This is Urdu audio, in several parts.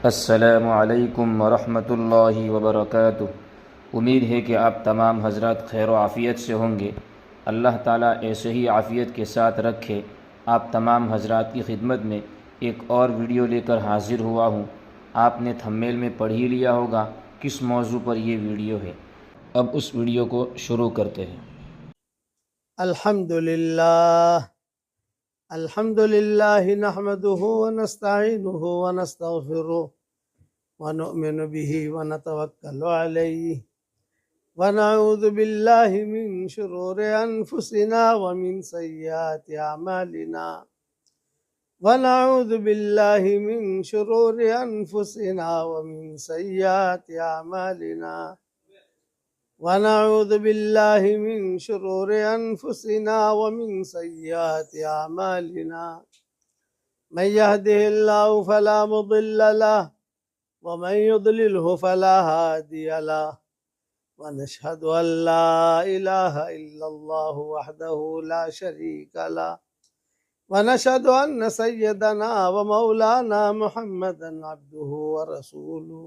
السلام علیکم ورحمۃ اللہ وبرکاتہ۔ امید ہے کہ آپ تمام حضرات خیر و عافیت سے ہوں گے۔ اللہ تعالیٰ ایسے ہی عافیت کے ساتھ رکھے۔ آپ تمام حضرات کی خدمت میں ایک اور ویڈیو لے کر حاضر ہوا ہوں۔ آپ نے تھمبنیل میں پڑھ ہی لیا ہوگا کس موضوع پر یہ ویڈیو ہے۔ اب اس ویڈیو کو شروع کرتے ہیں۔ الحمد للہ نحمده ونستعینه ونستغفره ونؤمن به ونتوکل علیہ ونعوذ باللہ من شرور انفسنا ومن سیئات اعمالنا ونعوذ باللہ من شرور انفسنا ومن سیئات اعمالنا ونعوذ باللہ من شرور انفسنا ومن سیئات اعمالنا من يهده الله فلا مضل له ومن يضلله فلا هادي له ونشهد ان لا اله الا الله وحده لا شريك له ونشهد ان سيدنا ومولانا محمدا عبده ورسوله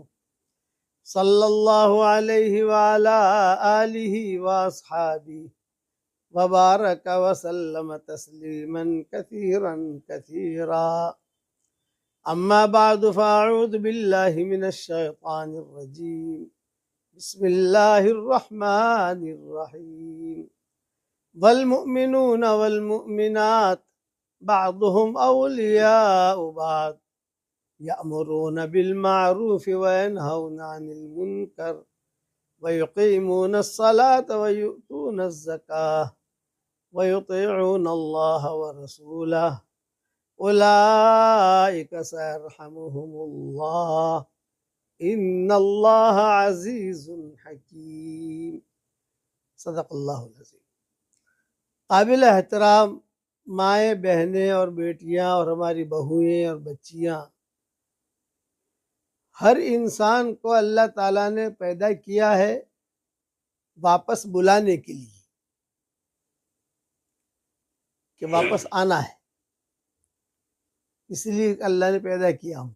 صلی اللہ علیہ وعلا آلہ واصحابہ وبارک وسلم تسلیما کثیرا کثیرا اما بعد فاعوذ باللہ من الشیطان الرجیم بسم اللہ الرحمن الرحیم والمؤمنون والمؤمنات بعضهم اولیاء بعض یأمرون بالمعروف وینہون عن المنکر ویقیمون الصلاة ویؤتون الزکاة ویطیعون اللہ ورسولہ اولئک سیرحمهم اللہ ان اللہ عزیز حکیم۔ صدق اللہ العظیم۔ قابل احترام مائیں، بہنیں اور بیٹیاں اور ہماری بہوئیں اور بچیاں، ہر انسان کو اللہ تعالیٰ نے پیدا کیا ہے واپس بلانے کے لیے، کہ واپس آنا ہے، اس لیے اللہ نے پیدا کیا ہم۔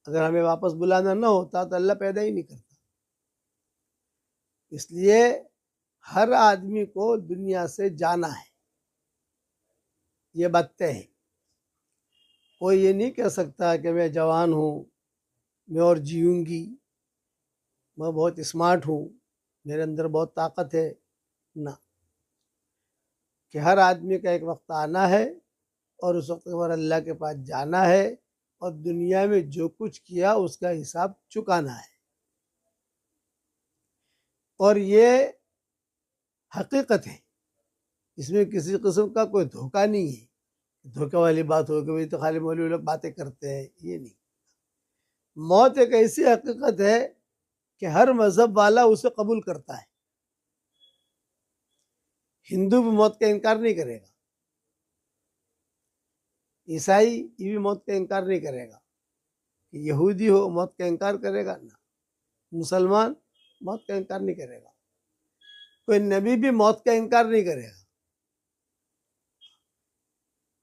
اگر ہمیں واپس بلانا نہ ہوتا تو اللہ پیدا ہی نہیں کرتا۔ اس لیے ہر آدمی کو دنیا سے جانا ہے، یہ بات طے ہے۔ کوئی یہ نہیں کہہ سکتا کہ میں جوان ہوں، میں اور جیوں گی، میں بہت اسمارٹ ہوں، میرے اندر بہت طاقت ہے، نہ، کہ ہر آدمی کا ایک وقت آنا ہے اور اس وقت پر اللہ کے پاس جانا ہے اور دنیا میں جو کچھ کیا اس کا حساب چکانا ہے۔ اور یہ حقیقت ہے، اس میں کسی قسم کا کوئی دھوکہ نہیں ہے، دھوکے والی بات ہو کہ تو خالی مولوی لوگ باتیں کرتے ہیں، یہ نہیں۔ موت ایک ایسی حقیقت ہے کہ ہر مذہب والا اسے قبول کرتا ہے۔ ہندو بھی موت کا انکار نہیں کرے گا، عیسائی یہ بھی موت کا انکار نہیں کرے گا، یہودی ہو موت کا انکار کرے گا نہ، مسلمان موت کا انکار نہیں کرے گا، کوئی نبی بھی موت کا انکار نہیں کرے گا۔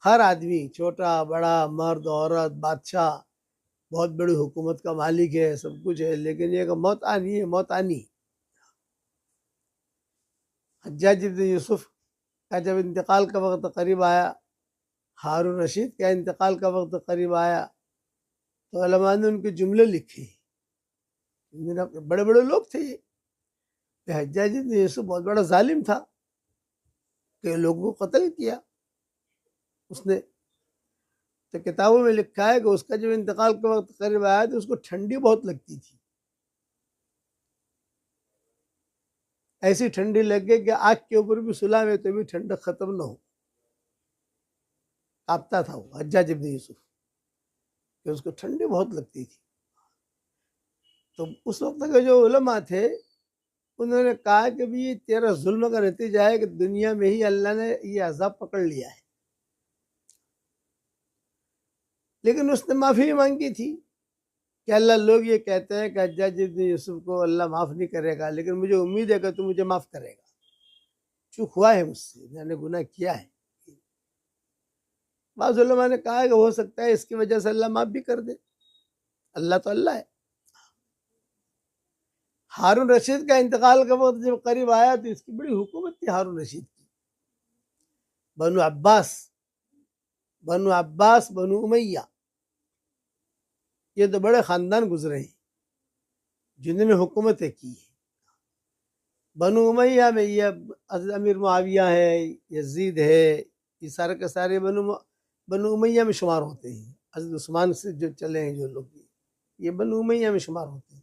ہر آدمی، چھوٹا بڑا، مرد عورت، بادشاہ، بہت بڑی حکومت کا مالک ہے، سب کچھ ہے، لیکن یہ کہ موت آنی ہے، موت آنی ہے۔ حجاج بن یوسف کا جب انتقال کا وقت قریب آیا، ہارون رشید کا انتقال کا وقت قریب آیا، تو علماء نے ان کے جملے لکھے، بڑے بڑے لوگ تھے یہ، کہ حجاج بن یوسف بہت بڑا ظالم تھا کہ لوگوں کو قتل کیا اس نے۔ تو کتابوں میں لکھا ہے کہ اس کا جب انتقال کا وقت قریب آیا تو اس کو ٹھنڈی بہت لگتی تھی، ایسی ٹھنڈی لگ گئی کہ آگ کے اوپر بھی سلا میں تو بھی ٹھنڈک ختم نہ ہو، کانپتا تھا وہ حجاج بن یوسف، کہ اس کو ٹھنڈی بہت لگتی تھی۔ تو اس وقت کے جو علماء تھے انہوں نے کہا کہ بھی یہ تیرا ظلم کا نتیجہ ہے کہ دنیا میں ہی اللہ نے یہ عذاب پکڑ لیا ہے، لیکن اس نے معافی مانگی تھی کہ اللہ، لوگ یہ کہتے ہیں کہ حجاج بن یوسف کو اللہ معاف نہیں کرے گا، لیکن مجھے امید ہے کہ تو مجھے معاف کرے گا، چوک ہوا ہے مجھ سے، میں نے گناہ کیا ہے۔ بعض علماء نے کہا کہ ہو سکتا ہے اس کی وجہ سے اللہ معاف بھی کر دے، اللہ تو اللہ ہے. ہارون رشید کا انتقال کا وقت جب قریب آیا تو اس کی بڑی حکومت تھی ہارون رشید کی. بنو عباس بنو امیہ یہ تو بڑے خاندان گزرے ہیں جنہوں نے حکومتیں کی ہیں. بنو امیہ میں یہ حضرت امیر معاویہ ہے، یزید ہے، یہ سارے کے سارے بنو امیہ میں شمار ہوتے ہیں. حضرت عثمان سے جو چلے ہیں جو لوگ یہ بنو امیہ میں شمار ہوتے ہیں.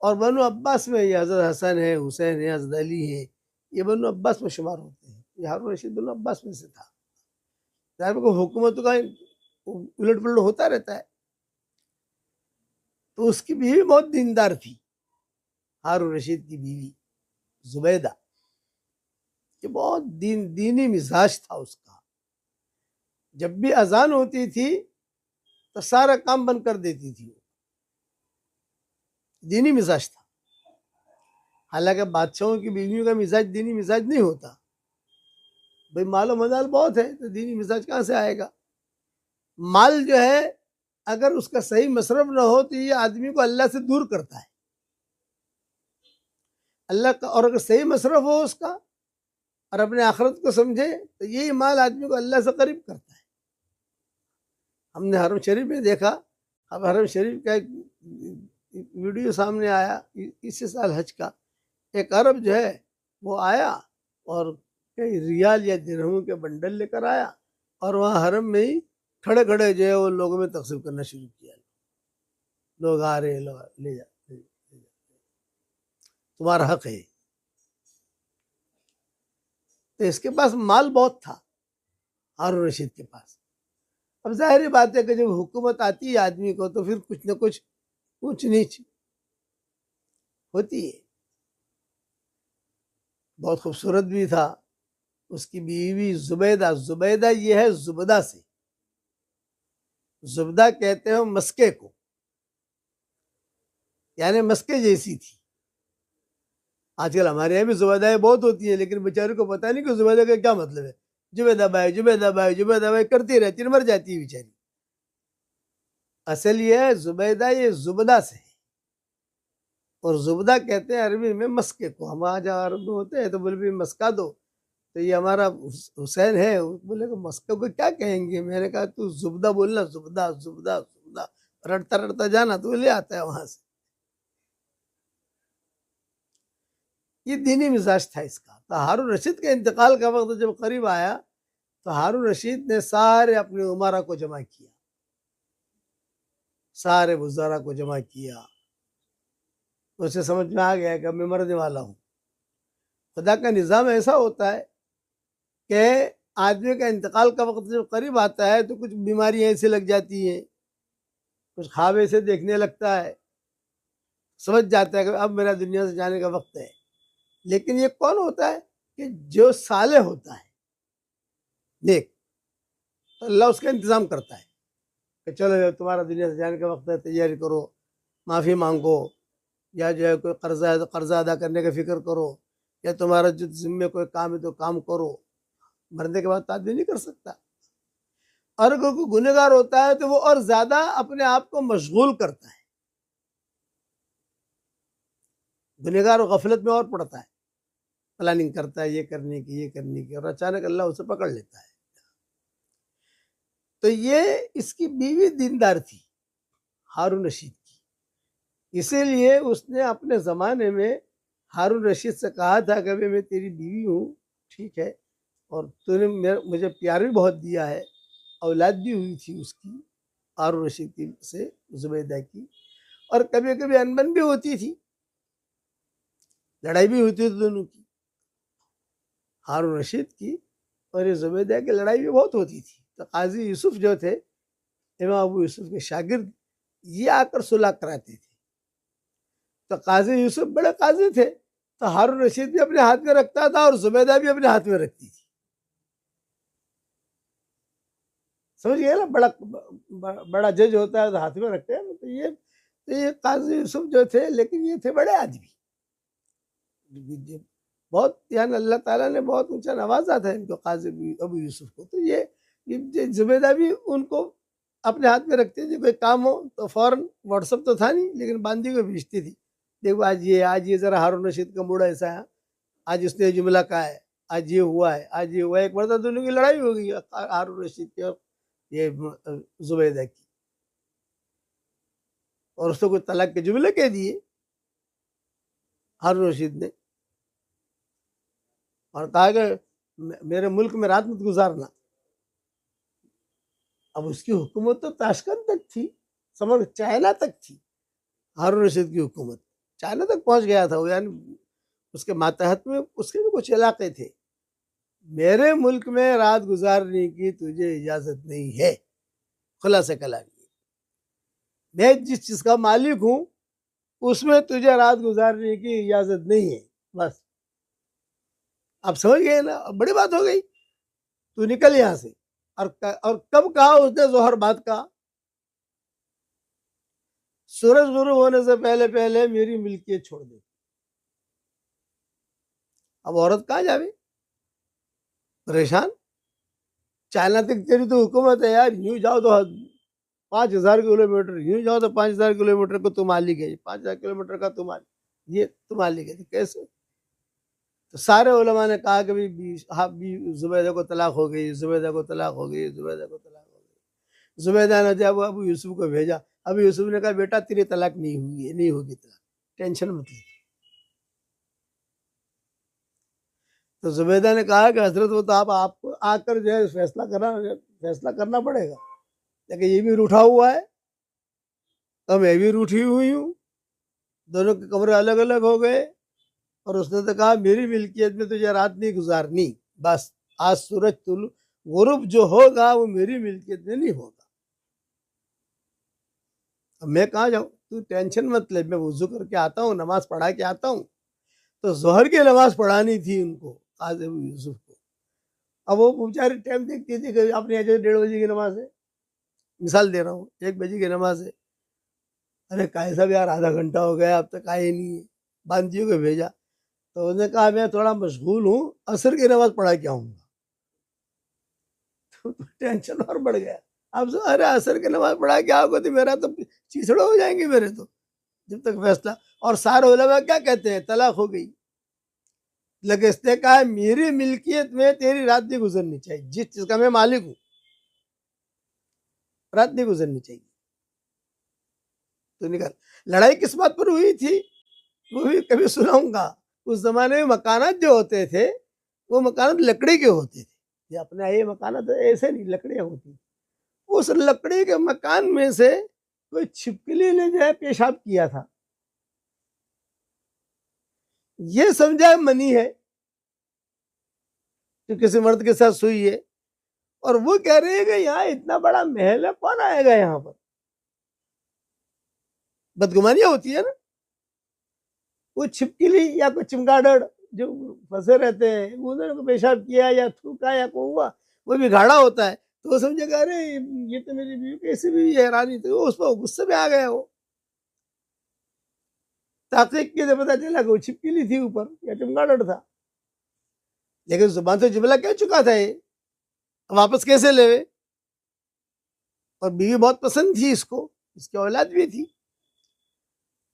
اور بنو عباس میں یہ حضرت حسن ہے، حسین ہے، حضرت علی ہے، یہ بنو عباس میں شمار ہوتے ہیں. یہ ہارون رشید بنو عباس میں سے تھا. ظاہر کو حکومت کا الٹ پلٹ ہوتا رہتا ہے. تو اس کی بیوی بہت دیندار تھی، ہارون رشید کی بیوی زبیدہ. یہ بہت دینی مزاج تھا اس کا. جب بھی اذان ہوتی تھی تو سارا کام بند کر دیتی تھی. دینی مزاج تھا. حالانکہ بادشاہوں کی بیویوں کا مزاج دینی مزاج نہیں ہوتا. بھئی مال و مدال بہت ہے تو دینی مزاج کہاں سے آئے گا؟ مال جو ہے اگر اس کا صحیح مصرف نہ ہو تو یہ آدمی کو اللہ سے دور کرتا ہے. اللہ کا اور اگر صحیح مصرف ہو اس کا اور اپنے آخرت کو سمجھے تو یہی مال آدمی کو اللہ سے قریب کرتا ہے. ہم نے حرم شریف میں دیکھا. اب حرم شریف کا ایک ویڈیو سامنے آیا اسی سال حج کا. ایک عرب جو ہے وہ آیا اور کئی ریال یا درہموں کے بنڈل لے کر آیا اور وہاں حرم میں ہی کھڑے کھڑے جو ہے وہ لوگوں میں تقسیم کرنا شروع کیا. لوگ آ رہے لوگ لے جا تمہارا حق ہے. تو اس کے پاس مال بہت تھا ہارون رشید کے پاس. اب ظاہری بات ہے کہ جب حکومت آتی ہے آدمی کو تو پھر کچھ نہ کچھ اونچ نیچ ہوتی ہے. بہت خوبصورت بھی تھا. اس کی بیوی زبیدہ یہ ہے زبدہ سے. زبدہ کہتے ہیں مسکے کو، یعنی مسکے جیسی تھی. آج کل ہمارے یہاں بھی زبیدہ بہت ہوتی ہیں لیکن بیچارے کو پتہ نہیں کہ زبیدہ کا کیا مطلب ہے. زبیدہ بھائی کرتی رہتی ہے، مر جاتی ہے بیچاری. اصل یہ ہے زبیدہ یہ زبدہ سے ہے. اور زبدہ کہتے ہیں عربی میں مسکے کو. ہم آج عربی ہوتے ہیں تو بولے بھی مسکا دو، تو یہ ہمارا حسین ہے بولے کہ مسکے کو کیا کہیں گے. میں نے کہا تو زبدہ بولنا، زبدہ رٹتا جانا تو لے آتا ہے وہاں سے. یہ دینی مزاج تھا اس کا. تو ہارون رشید کے انتقال کا وقت جب قریب آیا تو ہارون رشید نے سارے اپنے امراء کو جمع کیا، سارے وزراء کو جمع کیا. اسے سمجھ میں آ گیا کہ میں مرنے والا ہوں. خدا کا نظام ایسا ہوتا ہے کہ آدمی کا انتقال کا وقت جب قریب آتا ہے تو کچھ بیماریاں ایسے لگ جاتی ہیں، کچھ خواب ایسے دیکھنے لگتا ہے، سمجھ جاتا ہے کہ اب میرا دنیا سے جانے کا وقت ہے. لیکن یہ کون ہوتا ہے کہ جو صالح ہوتا ہے نیک، تو اللہ اس کا انتظام کرتا ہے کہ چلو تمہارا دنیا سے جانے کا وقت ہے، تیاری کرو، معافی مانگو، یا جو ہے کوئی قرضہ ادا کرنے کا فکر کرو، یا تمہارا جو ذمے کوئی کام ہے تو کام کرو. مرنے کے بعد تو آدمی نہیں کر سکتا. اور اگر کوئی گنہگار ہوتا ہے تو وہ اور زیادہ اپنے آپ کو مشغول کرتا ہے. گنہگار غفلت میں اور پڑتا ہے، پلاننگ کرتا ہے یہ کرنے کی اور اچانک اللہ اسے پکڑ لیتا ہے. تو یہ اس کی بیوی دیندار تھی ہارون رشید کی. اسی لیے اس نے اپنے زمانے میں ہارون رشید سے کہا تھا کہ میں تیری بیوی ہوں، ٹھیک ہے، اور تو نے مجھے پیار بھی بہت دیا ہے. اولاد بھی ہوئی تھی اس کی ہارون رشید کی سے زبیدہ کی، اور کبھی کبھی انبن بھی ہوتی تھی، لڑائی بھی ہوتی تھی دونوں کی، ہارون رشید کی اور یہ زبیدہ کی لڑائی بھی بہت ہوتی تھی. تو قاضی یوسف جو تھے امام ابو یوسف کے شاگرد، یہ آ کر صلح کراتے تھے. تو قاضی یوسف بڑے قاضی تھے، تو ہارون رشید بھی اپنے ہاتھ میں رکھتا تھا اور زبیدہ بھی اپنے ہاتھ میں رکھتی تھی. سمجھ گئے نا، بڑا جج ہوتا ہے تو ہاتھ میں رکھتے ہیں. تو یہ قاضی یوسف جو تھے، لیکن یہ تھے بڑے آدمی، بہت، یعنی اللہ تعالیٰ نے بہت اونچا نوازا تھا ان کو، قاضی ابو یوسف کو. تو یہ زبیدہ بھی ان کو اپنے ہاتھ میں رکھتی تھی، کوئی کام ہو تو فوراً، واٹس ایپ تو تھا نہیں لیکن باندھی کو بھیجتی تھی، دیکھو آج یہ ذرا ہارون رشید کا موڈ ایسا ہے، آج اس نے جملہ کہا ہے، آج یہ ہوا ہے، آج یہ ہوا ہے۔ ایک مرتبہ دونوں کی لڑائی ہو گئی ہارون رشید کی اور یہ زبیدہ کی، اور اس نے کوئی طلاق کے جملے کہہ دیے ہارون رشید نے، اور کہا کہ میرے ملک میں رات مت گزارنا۔ اب اس کی حکومت تو تاشکند تک تھی، سمجھ چائنا تک تھی، ہارون رشید کی حکومت چائنا تک پہنچ گیا تھا وہ، یعنی اس کے ماتحت میں اس کے بھی کچھ علاقے تھے۔ میرے ملک میں رات گزارنے کی تجھے اجازت نہیں ہے، خلاصہ کلام یہ، میں جس چیز کا مالک ہوں اس میں تجھے رات گزارنے کی اجازت نہیں ہے، بس آپ سمجھ گئے نا، بڑی بات ہو گئی، تو نکل یہاں سے۔ اور کب کہا اس نے ظہر بعد کا؟ سورج غروب ہونے سے پہلے پہلے میری ملکیت چھوڑ دے۔ اب عورت کہاں جاوے، پریشان، چائنا تک تیری تو حکومت ہے یار، یوں جاؤ تو 5,000 کلومیٹر، یوں جاؤ تو 5,000 کلومیٹر کو تم مالک ہے، 5,000 کلومیٹر کا تم مالک، یہ تم مالک ہے، کیسے؟ تو سارے علماء نے کہا کہ زبیدہ کو طلاق ہو گئی، زبیدہ کو طلاق ہو گئی، زبیدہ کو طلاق ہو گئی۔ زبیدہ نے جب ابو یوسف کو بھیجا، ابو یوسف نے کہا بیٹا تیری طلاق نہیں ہوئی ہے، نہیں ہوگی طلاق، ٹینشن مت لے۔ تو زبیدہ نے کہا کہ حضرت وہ تو آپ کو آ کر جو ہے فیصلہ کرنا پڑے گا، لیکن یہ بھی روٹھا ہوا ہے اور میں بھی روٹھی ہوئی ہوں، دونوں کے کمرے الگ الگ ہو گئے، اور اس نے تو کہا میری ملکیت میں تجھے رات نہیں گزارنی، بس آج سورج غروب جو ہوگا وہ میری ملکیت میں نہیں ہوگا، اب میں کہاں جاؤں، تو ٹینشن مت لے، میں وضو کر کے آتا ہوں، نماز پڑھا کے آتا ہوں۔ تو ظہر کی نماز پڑھانی تھی ان کو، قاضی ابو یوسف کو، اب وہ بیچاری ٹائم دیکھتی تھی کہ اپنے یہاں 1:30 بجے کی نماز ہے، مثال دے رہا ہوں، 1 بجے کی نماز ہے، ارے قاضی صاحب یار آدھا گھنٹہ ہو گیا اب تک آئے نہیں ہے، باندھیوں کو بھیجا، تو انہوں نے کہا میں تھوڑا مشغول ہوں، عصر کی نماز پڑھا کے آؤں گا۔ تو ٹینشن اور بڑھ گیا، اب ارے عصر کی نماز پڑھا کے آؤ گے تو میرا تو چیسڑے ہو جائیں گے میرے، تو جب تک فیصلہ، اور سارے علماء کیا کہتے ہیں، طلاق ہو گئی، لیکن اس نے کہا میری ملکیت میں تیری رات نہیں گزرنی چاہیے، جس چیز کا میں مالک ہوں رات نہیں گزرنی چاہیے۔ تو نکل، لڑائی کس بات پر ہوئی تھی وہ بھی کبھی سناؤں گا۔ اس زمانے میں مکانات جو ہوتے تھے وہ مکانات لکڑی کے ہوتے تھے، یہ اپنے یہ مکانات ایسے نہیں، لکڑیاں ہوتی، اس لکڑی کے مکان میں سے کوئی چھپکلی نے جو ہے پیشاب کیا تھا، یہ سمجھا منی ہے جو کسی مرد کے ساتھ سوئی ہے، اور وہ کہہ رہے ہیں کہ یہاں اتنا بڑا محل ہے، کون آئے گا یہاں پر، بدگمانیاں ہوتی ہے نا، وہ چھپکلی یا کوئی چمگاڑڑ جو پھنسے رہتے ہیں، انہوں نے پیشاب کیا یا تھوکا یا کوئی ہوا، وہ بھی گاڑا ہوتا ہے، تو وہ سمجھے گا ارے یہ تو میری بیوی کیسی بھی حیرانی تھی، اس پر غصے میں آ گیا، وہ تحقیق کے پتا چلا کہ وہ چھپکلی تھی اوپر یا چمگاڑڑ تھا، لیکن زبان سے جملہ کہہ چکا تھا، یہ واپس کیسے لے، اور بیوی بہت پسند تھی اس کو، اس کی اولاد بھی تھی۔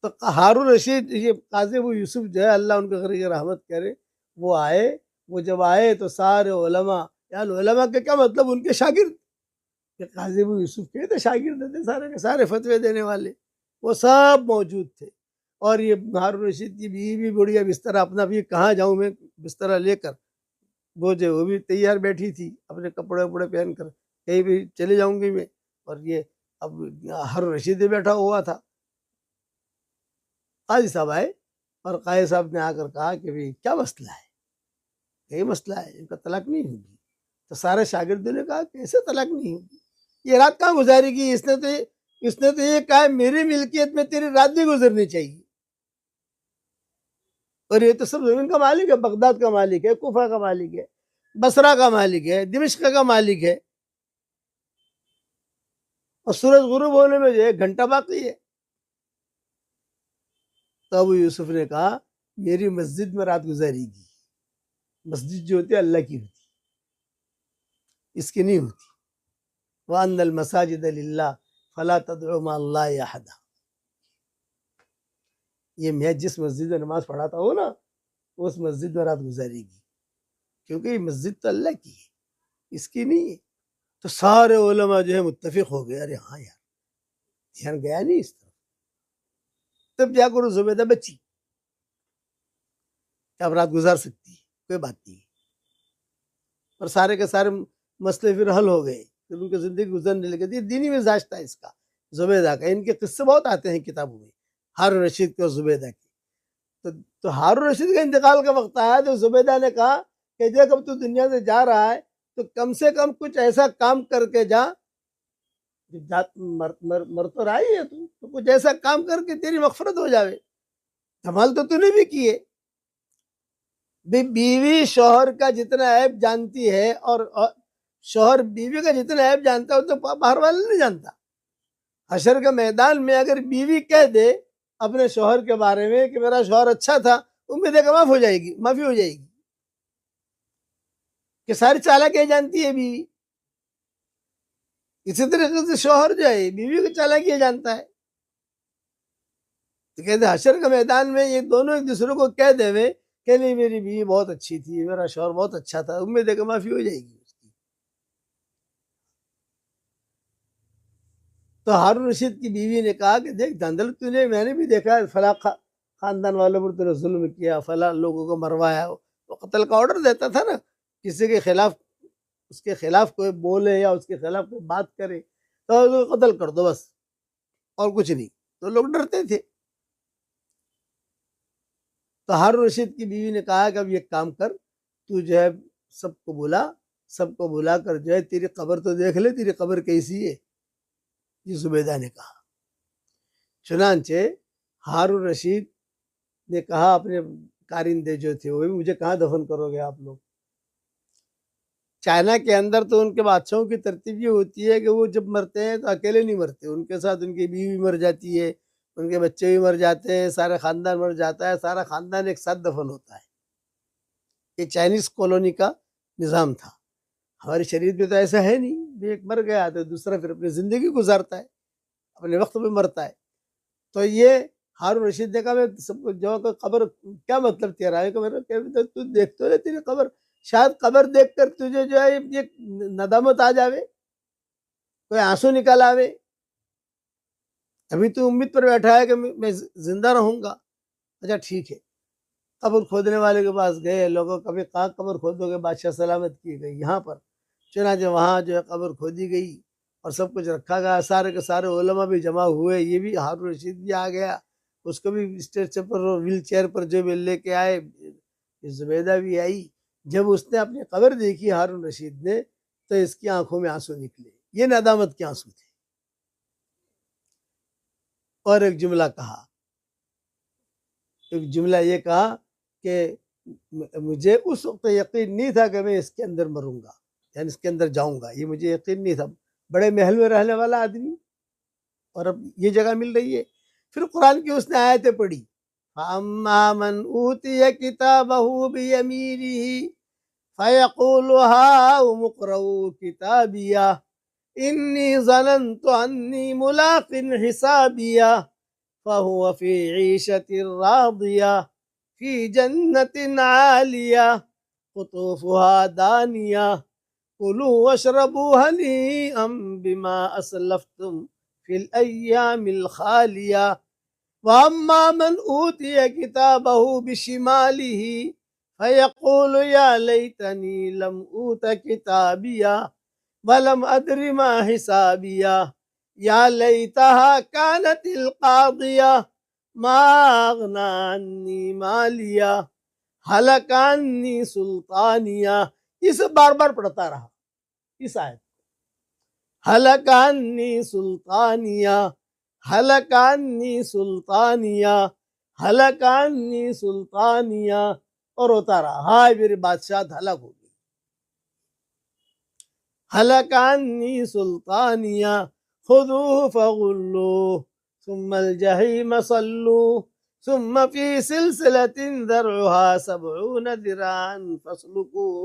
تو ہارون رشید، یہ قاضی ابو یوسف جو ہے اللہ ان کے گھر کی رحمت کرے، وہ آئے، وہ جب آئے تو سارے علماء، یعنی علماء کے کیا مطلب ان کے شاگرد، کہ قاضی ابو یوسف کے تو شاگرد تھے سارے کے سارے فتوے دینے والے، وہ سب موجود تھے، اور یہ ہارون رشید کی بیوی بھی بڑھیا بستر اپنا بھی، کہاں جاؤں میں بستر لے کر، وہ جو وہ بھی تیار بیٹھی تھی اپنے کپڑے وپڑے پہن کر، کہیں بھی چلے جاؤں گی میں، اور یہ اب ہارون رشید بھی بیٹھا ہوا تھا۔ قاضی صاحب آئے اور قاضی صاحب نے آ کر کہا کہ بھئی کیا مسئلہ ہے، یہی مسئلہ ہے، ان کا طلاق نہیں ہوگی۔ تو سارے شاگردوں نے کہا کیسے طلاق نہیں ہوگی، یہ رات کہاں گزارے گی، اس نے تو یہ کہا میری ملکیت میں تیری رات نہیں گزرنی چاہیے، اور یہ تو سب زمین کا مالک ہے، بغداد کا مالک ہے، کوفہ کا مالک ہے، بصرہ کا مالک ہے، دمشق کا مالک ہے، اور سورج غروب ہونے میں جو 1 گھنٹہ باقی ہے۔ تو ابو یوسف نے کہا میری مسجد میں رات گزارے گی، مسجد جو ہوتی ہے اللہ کی ہوتی، اس کی نہیں ہوتی، وَأَنَّ الْمَسَاجِدَ لِلَّهِ فَلَا تَدْعُوا مَعَ اللَّهِ أَحَدًا. یہ میں جس مسجد میں نماز پڑھاتا ہوں نا اس مسجد میں رات گزارے گی، کیونکہ یہ مسجد تو اللہ کی ہے، اس کی نہیں ہے. تو سارے علماء جو ہے متفق ہو گئے، ارے ہاں یار دھیان گیا نہیں اس طرف. تب جا کر زبیدہ بچی کہ اب رات گزار سکتی ہے، کوئی بات نہیں. اور سارے کے سارے مسئلے پھر حل ہو گئے، پھر ان کی زندگی گزرنے لگی. دینی مزاج تھا اس کا زبیدہ کا. ان کے قصے بہت آتے ہیں کتابوں میں، ہارون رشید کے اور زبیدہ کے. تو ہارون رشید کا انتقال کا وقت آیا تو زبیدہ نے کہا کہ دیکھ اب تو دنیا سے جا رہا ہے تو کم سے کم کچھ ایسا کام کر کے جا، مر تو رہا ہی ہے تو کچھ ایسا کام کر کے تیری مغفرت ہو جاوے. کمال تو نے بھی کیے. بیوی شوہر کا جتنا عیب جانتی ہے اور شوہر بیوی کا جتنا عیب جانتا ہے تو باہر والا نہیں جانتا. حشر کے میدان میں اگر بیوی کہہ دے اپنے شوہر کے بارے میں کہ میرا شوہر اچھا تھا، امید ہے کہ معاف ہو جائے گی، معافی ہو جائے گی، کہ ساری چالاکیاں جانتی ہے بیوی. اسی طریقے سے شوہر جو ہے بیوی کو چالاکیاں جانتا ہے. تو کہتے حشر کے میدان میں یہ دونوں ایک دوسرے کو کہہ دے وے کہ نہیں میری بیوی بہت اچھی تھی، میرا شوہر بہت اچھا تھا، امید ہے کہ معافی ہو جائے گی اس کی. تو ہارون رشید کی بیوی نے کہا کہ دیکھ دھاندل میں نے بھی دیکھا ہے فلاں خاندان والوں پر تو نے ظلم کیا، فلاں لوگوں کو مروایا. وہ قتل کا آرڈر دیتا تھا نا، کسی کے خلاف اس کے خلاف کوئی بولے یا اس کے خلاف کوئی بات کرے تو قتل کر دو بس، اور کچھ نہیں. تو لوگ ڈرتے تھے. تو ہارون رشید کی بیوی نے کہا کہ اب یہ کام کر، تو جو ہے سب کو بلا کر جو ہے تیری قبر تو دیکھ لے، تیری قبر کیسی ہے. یہ زبیدہ نے کہا. چنانچہ ہارون رشید نے کہا اپنے کارندے جو تھے وہ بھی مجھے کہاں دفن کرو گے آپ لوگ. چائنا کے اندر تو ان کے بادشاہوں کی ترتیب یہ ہوتی ہے کہ وہ جب مرتے ہیں تو اکیلے نہیں مرتے، ان کے ساتھ ان کی بیوی مر جاتی ہے، ان کے بچے بھی مر جاتے ہیں، سارا خاندان مر جاتا ہے، سارا خاندان ایک ساتھ دفن ہوتا ہے. یہ چائنیز کالونی کا نظام تھا. ہماری شریعت میں تو ایسا ہے نہیں، ایک مر گیا تو دوسرا پھر اپنی زندگی گزارتا ہے، اپنے وقت پہ مرتا ہے. تو یہ ہارون رشید نے کہا میں سب کو جو قبر کیا مطلب تیرا ہے کہ تو دیکھ تو لے تیری قبر، شاید قبر دیکھ کر تجھے جو ہے یہ ندامت آ جاوے، کوئی آنسو نکال آوے. ابھی تو امید پر بیٹھا ہے کہ میں زندہ رہوں گا. اچھا ٹھیک ہے. قبر کھودنے والے کے پاس گئے، لوگوں کبھی کہاں قبر کھودو گے، بادشاہ سلامت کی گئی یہاں پر. چنانچہ وہاں جو ہے قبر کھودی گئی اور سب کچھ رکھا گیا، سارے کے سارے علماء بھی جمع ہوئے. یہ بھی ہارون رشید بھی آ گیا، اس کو بھی اسٹیچر پر ویل چیئر پر جو بھی لے کے آئے. زبیدہ بھی آئی. جب اس نے اپنی قبر دیکھی ہارون رشید نے تو اس کی آنکھوں میں آنسو نکلے. یہ ندامت کے آنسو تھے. اور ایک جملہ کہا، ایک جملہ یہ کہا کہ مجھے اس وقت یقین نہیں تھا کہ میں اس کے اندر مروں گا، یعنی اس کے اندر جاؤں گا، یہ مجھے یقین نہیں تھا. بڑے محل میں رہنے والا آدمی اور اب یہ جگہ مل رہی ہے. پھر قرآن کی اس نے آیتیں پڑھی، فَأَمَّا مَنْ أُوتِيَ كِتَابَهُ بِيَمِينِهِ فَيَقُولُ هَاؤُمُ اقْرَءُوا كِتَابِيَهْ إِنِّي ظَنَنْتُ أَنِّي مُلَاقٍ حِسَابِيَهْ فَهُوَ فِي عِيشَةٍ رَاضِيَةٍ فِي جَنَّةٍ عَالِيَةٍ قُطُوفُهَا دَانِيَةٌ كُلُوا وَاشْرَبُوا هَنِيئًا بِمَا أَسْلَفْتُمْ فِي الْأَيَّامِ الْخَالِيَةِ وَأَمَّا مَنْ أُوتِيَ كِتَابَهُ بِشِمَالِهِ فَيَقُولُ يَا لَيْتَنِي لَمْ أُوتَ كِتَابِيَهْ وَلَمْ أَدْرِ مَا حِسَابِيَهْ يَا لَيْتَهَا كَانَتِ الْقَاضِيَةَ مَا أَغْنَى عَنِّي مَالِيَهْ هَلَكَ عَنِّي سُلْطَانِيَهْ. اسے بار بار پڑھتا رہا اس آیت، هَلَكَ عَنِّي سُلْطَانِيَهْ هَلَكَ عَنِّي سُلْطَانِيَهْ هَلَكَ عَنِّي سُلْطَانِيَهْ. اور ہوتا رہا، ہائے میری بادشاہت ہلاک ہو گئی. هَلَكَ عَنِّي سُلْطَانِيَهْ خُذُوهُ فَغُلُّوهُ ثُمَّ الْجَحِيمَ صَلُّوهُ ثُمَّ فِي سِلْسِلَةٍ ذَرْعُهَا 70 ذِرَاعًا فَاسْلُكُوهُ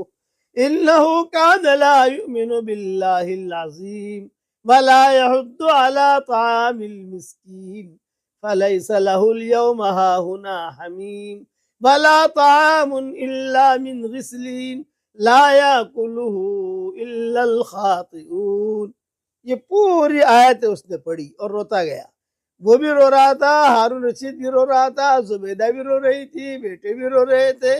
إنه كان لا يؤمن بالله العظيم ولا يحض على طعام المسكين فليس له اليوم هاهنا حميم ولا طعام إلا من غسلين لا يأكله إلا الخاطئون. یہ پوری آیت اس نے پڑھی اور روتا گیا. وہ بھی رو رہا تھا، ہارون رشید بھی رو رہا تھا، زبیدہ بھی رو رہی تھی، بیٹے بھی رو رہے تھے.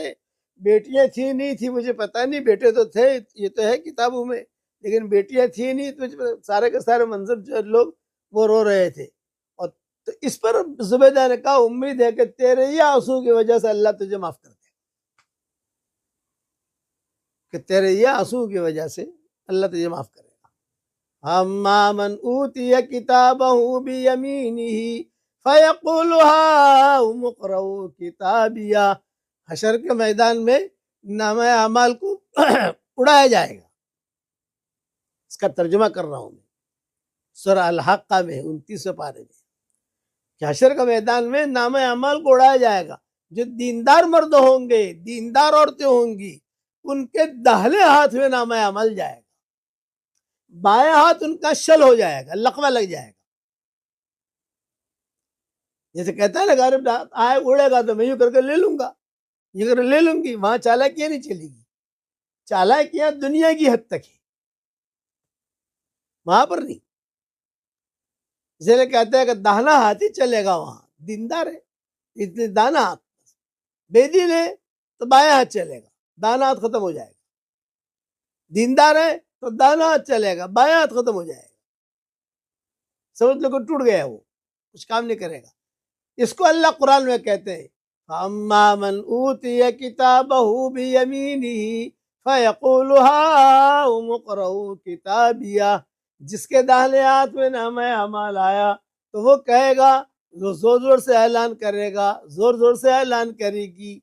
بیٹیاں تھی نہیں تھی مجھے پتہ نہیں، بیٹے تو تھے، یہ تو ہے کتابوں میں، لیکن بیٹیاں تھی نہیں تو سارے کے سارے منظر جو لوگ وہ رو رہے تھے. اور تو اس پر زبیدہ نے کہا امید ہے کہ تیرے ہی آنسو کی وجہ سے اللہ تجھے معاف کر دے، کہ تیرے یہ آنسو کی وجہ سے اللہ تجھے معاف کرے گا. اما من اوتی کتابہ بیمینہ فیقول ہاؤم اقرؤوا کتابیہ. حشر کے میدان میں نامہ اعمال کو اڑایا جائے گا. اس کا ترجمہ کر رہا ہوں میں سورہ الحاقہ میں 29 پارے میں، کہ حشر کے میدان میں نامہ اعمال کو اڑایا جائے گا. جو دیندار مرد ہوں گے، دیندار عورتیں ہوں گی، ان کے داہنے ہاتھ میں نامہ عمل جائے گا، بائیں ہاتھ ان کا شل ہو جائے گا، لقمہ لگ جائے گا. جیسے کہتا ہے نا غارب آئے اڑے گا تو میں یوں کر کے لے لوں گا، یہ کر لے لوں گی. وہاں چالاکیاں نہیں چلے گی، چالاکیاں دنیا کی حد تک ہے، وہاں پر نہیں. اس لیے کہتا ہے کہ داہنا ہاتھ ہی چلے گا وہاں. دیندار ہے اس لیے دانا ہاتھ، بے دین ہے تو بائیں ہاتھ چلے گا، دانا ہاتھ ختم ہو جائے گا. دیندار ہے تو دانا ہاتھ چلے گا، بائیں ہاتھ ختم ہو جائے گا. سمجھ لو کہ ٹوٹ گیا، وہ کچھ کام نہیں کرے گا. اس کو اللہ قرآن میں کہتے ہیں فَأَمَّا مَنْ أُوتِيَ كِتَابَهُ بِيَمِينِهِ فَيَقُولُ هَاؤُمُ اقْرَءُوا كِتَابِيَهْ. جس کے داہنے ہاتھ میں نامہ اعمال آیا تو وہ کہے گا، وہ زور زور سے اعلان کرے گا، زور زور سے اعلان کرے گی.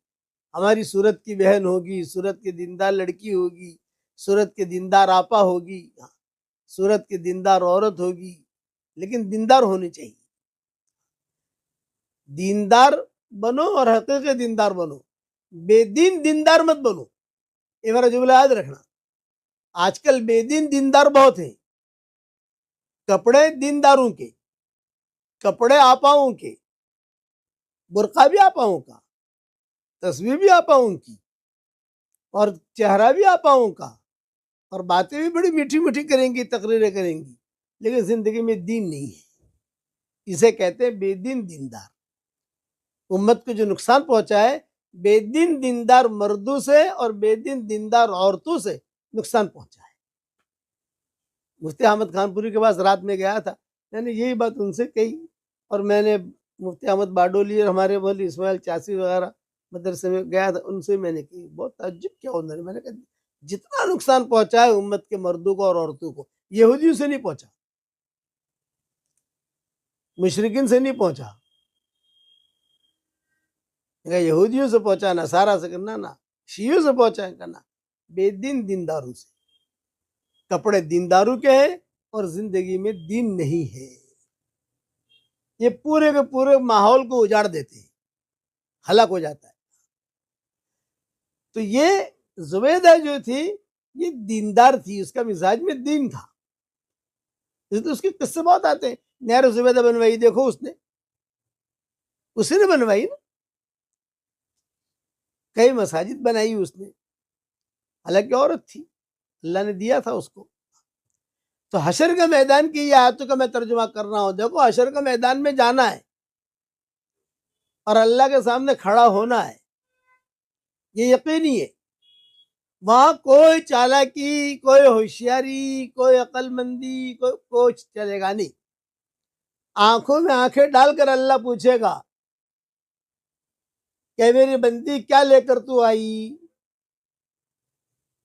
ہماری سورت کی بہن ہوگی، سورت کی دیندار لڑکی ہوگی، سورت کے دیندار آپا ہوگی، سورت کی دیندار عورت ہوگی، لیکن دیندار ہونی چاہیے. دیندار بنو اور حقیقی دیندار بنو، بے دین دیندار مت بنو. یہ میرا جملہ یاد رکھنا. آج کل بے دین دیندار بہت ہیں. کپڑے دینداروں کے، کپڑے آپاؤں کے، برقع بھی آپاؤں کا، تصویر بھی آپاؤں کی، اور چہرہ بھی آپاؤں کا، اور باتیں بھی بڑی میٹھی میٹھی کریں گی، تقریریں کریں گی، لیکن زندگی میں دین نہیں ہے. اسے کہتے ہیں بے دین دیندار. امت کو جو نقصان پہنچا ہے بے دین دیندار مردوں سے اور بے دین دیندار عورتوں سے نقصان پہنچا ہے. مفتی احمد خان پوری کے پاس رات میں گیا تھا، میں نے یہی بات ان سے کہی، اور میں نے مفتی احمد باڈولی اور ہمارے مولوی اسماعیل چاسی وغیرہ مدرسے میں گیا تھا، ان سے میں نے کی، بہت تعجب کیا انہوں نے. میں نے کہا جتنا نقصان پہنچا ہے امت کے مردوں کو اور عورتوں کو، یہودیوں سے نہیں پہنچا، مشرکین سے نہیں پہنچا، یہودیوں سے پہنچا، نصارہ سے کرنا، نہ شیعوں سے پہنچا کرنا، بے دین دینداروں سے. کپڑے دینداروں کے ہیں اور زندگی میں دین نہیں ہے. یہ پورے کے پورے ماحول کو اجاڑ دیتے ہیں، ہلاک ہو جاتا ہے. تو یہ زبیدہ جو تھی یہ دیندار تھی، اس کا مزاج میں دین تھا. اس کے قصے بہت آتے ہیں. نہر زبیدہ بنوائی، دیکھو اس نے، اسی نے بنوائی نا. کئی مساجد بنائی اس نے، حالانکہ عورت تھی، اللہ نے دیا تھا اس کو. تو حشر کے میدان کی یہ آیتوں کا میں ترجمہ کر رہا ہوں. دیکھو حشر کے میدان میں جانا ہے اور اللہ کے سامنے کھڑا ہونا ہے، یہ یقینی ہے. وہاں کوئی چالاکی، کوئی ہوشیاری، کوئی عقل مندی، کوئی کوچ چلے گا نہیں. آنکھوں میں آنکھیں ڈال کر اللہ پوچھے گا کہ میری بندی کیا لے کر تو آئی.